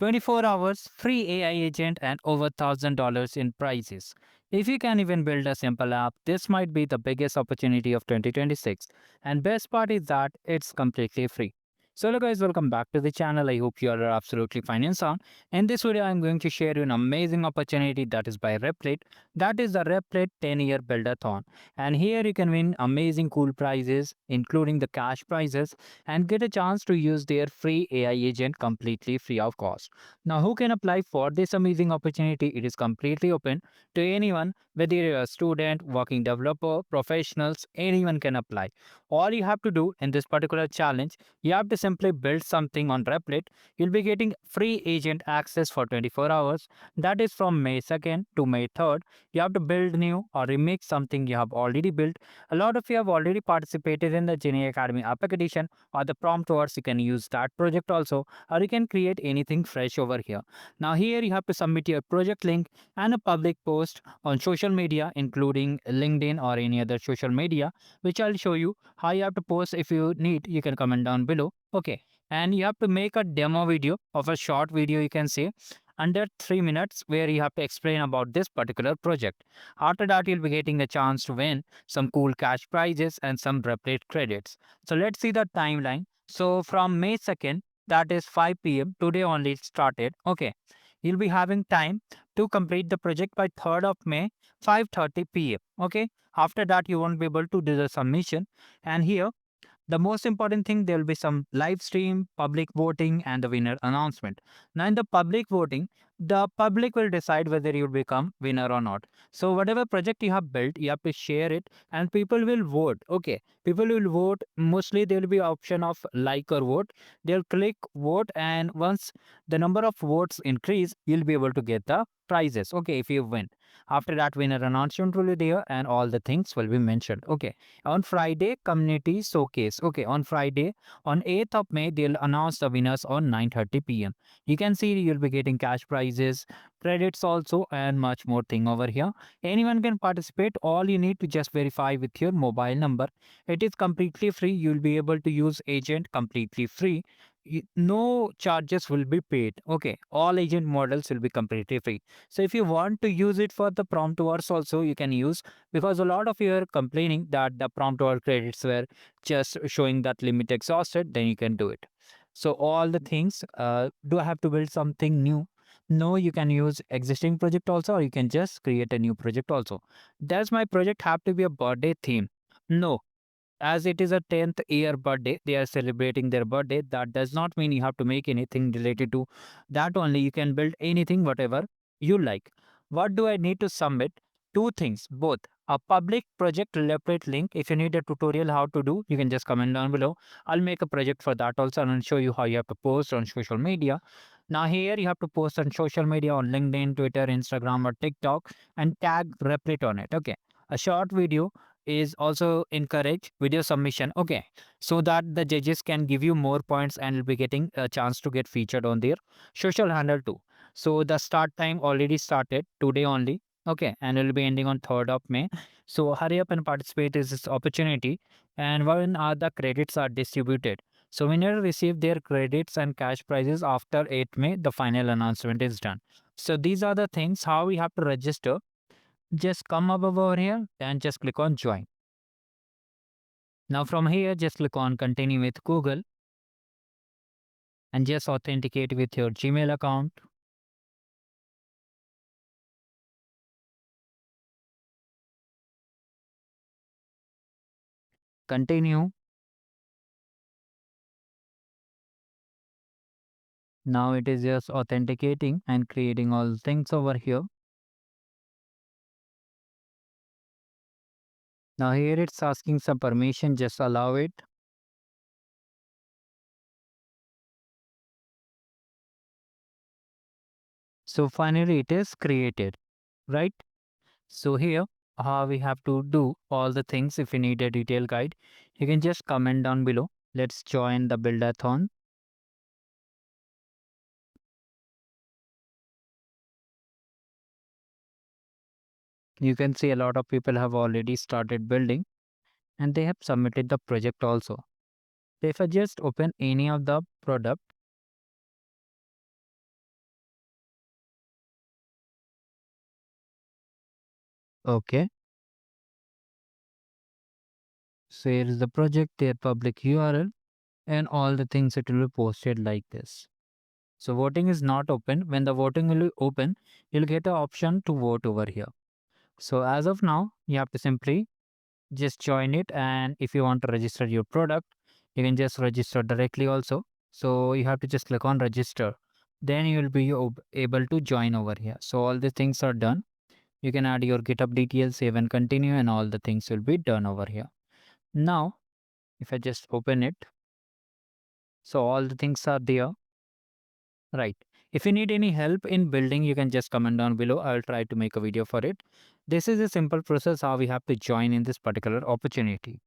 24 hours, free AI agent, and over $1,000 in prizes. If you can even build a simple app, this might be the biggest opportunity of 2026. And best part is that it's completely free. So hello guys, welcome back to the channel. I hope you are absolutely fine and sound. In this video, I'm going to share you an amazing opportunity that is by Replit. That is the Replit 10-year buildathon. And here you can win amazing cool prizes, including the cash prizes, and get a chance to use their free AI agent completely free of cost. Now, who can apply for this amazing opportunity? It is completely open to anyone, whether you're a student, working developer, professionals, anyone can apply. All you have to do in this particular challenge, you have to simply build something on Replit. You'll be getting free agent access for 24 hours. That is from May 2nd to May 3rd. You have to build new or remake something you have already built. A lot of you have already participated in the Genie Academy Epic Edition or the prompt words. You can use that project also, or you can create anything fresh over here. Now here you have to submit your project link and a public post on social media, including LinkedIn or any other social media, which I'll show you how you have to post. If you need, you can comment down below. Okay, and you have to make a demo video of a short video, you can say, under 3 minutes, where you have to explain about this particular project. After that, you'll be getting a chance to win some cool cash prizes and some Replit credits. So let's see the timeline. So from May 2nd, that is 5 p.m. today only it started. Okay. You'll be having time to complete the project by 3rd of May, 5:30 p.m. Okay. After that, you won't be able to do the submission. And here the most important thing, there will be some live stream, public voting, and the winner announcement. Now, in the public voting, the public will decide whether you become winner or not. So, whatever project you have built, you have to share it, and people will vote. Okay, people will vote. Mostly, there will be option of like or vote. They'll click vote, and once the number of votes increase, you'll be able to get the prizes. Okay, if you win. After that, winner announcement will be there, and all the things will be mentioned. Okay, on Friday, community showcase. Okay, on Friday, on 8th of May, they'll announce the winners on 9:30 p.m. You can see you'll be getting cash prizes, credits also, and much more thing over here. Anyone can participate. All you need to just verify with your mobile number. It is completely free. You'll be able to use agent completely free. No charges will be paid. Okay, all agent models will be completely free. So if you want to use it for the prompt words also, you can use, because a lot of you are complaining that the prompt word credits were just showing that limit exhausted, then you can do it. So all the things, do I have to build something new? No, you can use existing project also, or you can just create a new project also. Does my project have to be a birthday theme? No, as it is a 10th year birthday, they are celebrating their birthday. That does not mean you have to make anything related to that only. You can build anything, whatever you like. What do I need to submit? Two things, both a public project Replit link. If you need a tutorial how to do, you can just comment down below. I'll make a project for that also, and I'll show you how you have to post on social media. Now here you have to post on social media on LinkedIn, Twitter, Instagram, or TikTok, and tag Replit on it. Okay, a short video is also encourage video submission. Okay, so that the judges can give you more points and will be getting a chance to get featured on their social handle too. So the start time already started today only. Okay, and it will be ending on 3rd of May. So hurry up and participate in this opportunity. And when are the credits are distributed, so winner receive their credits and cash prizes after 8 May, the final announcement is done. So these are the things how we have to register. Just come up over here and just click on join. Now from here, just click on continue with Google and just authenticate with your Gmail account. Continue. Now it is just authenticating and creating all things over here. Now here it's asking some permission, just allow it. So finally it is created, right? So here we have to do all the things. If you need a detailed guide, you can just comment down below. Let's join the buildathon. You can see a lot of people have already started building and they have submitted the project also. So if I just open any of the product, Okay. So here is the project, their public URL, and all the things it will be posted like this. So voting is not open. When the voting will be open, you'll get an option to vote over here. So as of now, you have to simply just join it. And if you want to register your product, you can just register directly also. So you have to just click on register. Then you will be able to join over here. So all the things are done. You can add your GitHub details, save and continue, and all the things will be done over here. Now, if I just open it, so all the things are there. Right. If you need any help in building, you can just comment down below. I'll try to make a video for it. This is a simple process how we have to join in this particular opportunity,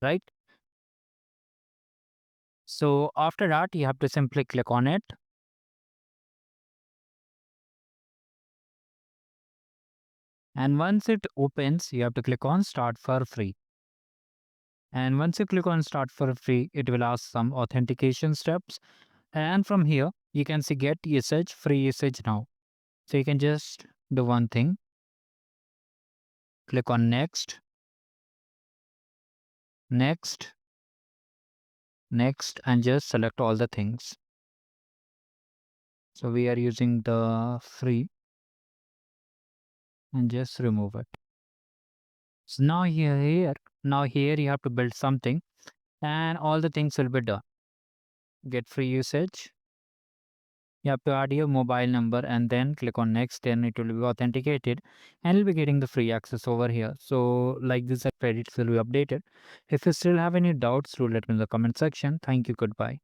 right? So after that, you have to simply click on it. And once it opens, you have to click on start for free. And once you click on start for free, it will ask some authentication steps. And from here, you can see get usage, free usage now. So you can just do one thing, click on next, next, next, and just select all the things. So we are using the free and just remove it. So now here you have to build something and all the things will be done. Get free usage. You have to add your mobile number and then click on next. Then it will be authenticated and you'll be getting the free access over here. So like this, credits will be updated. If you still have any doubts, do let me in the comment section. Thank you. Goodbye.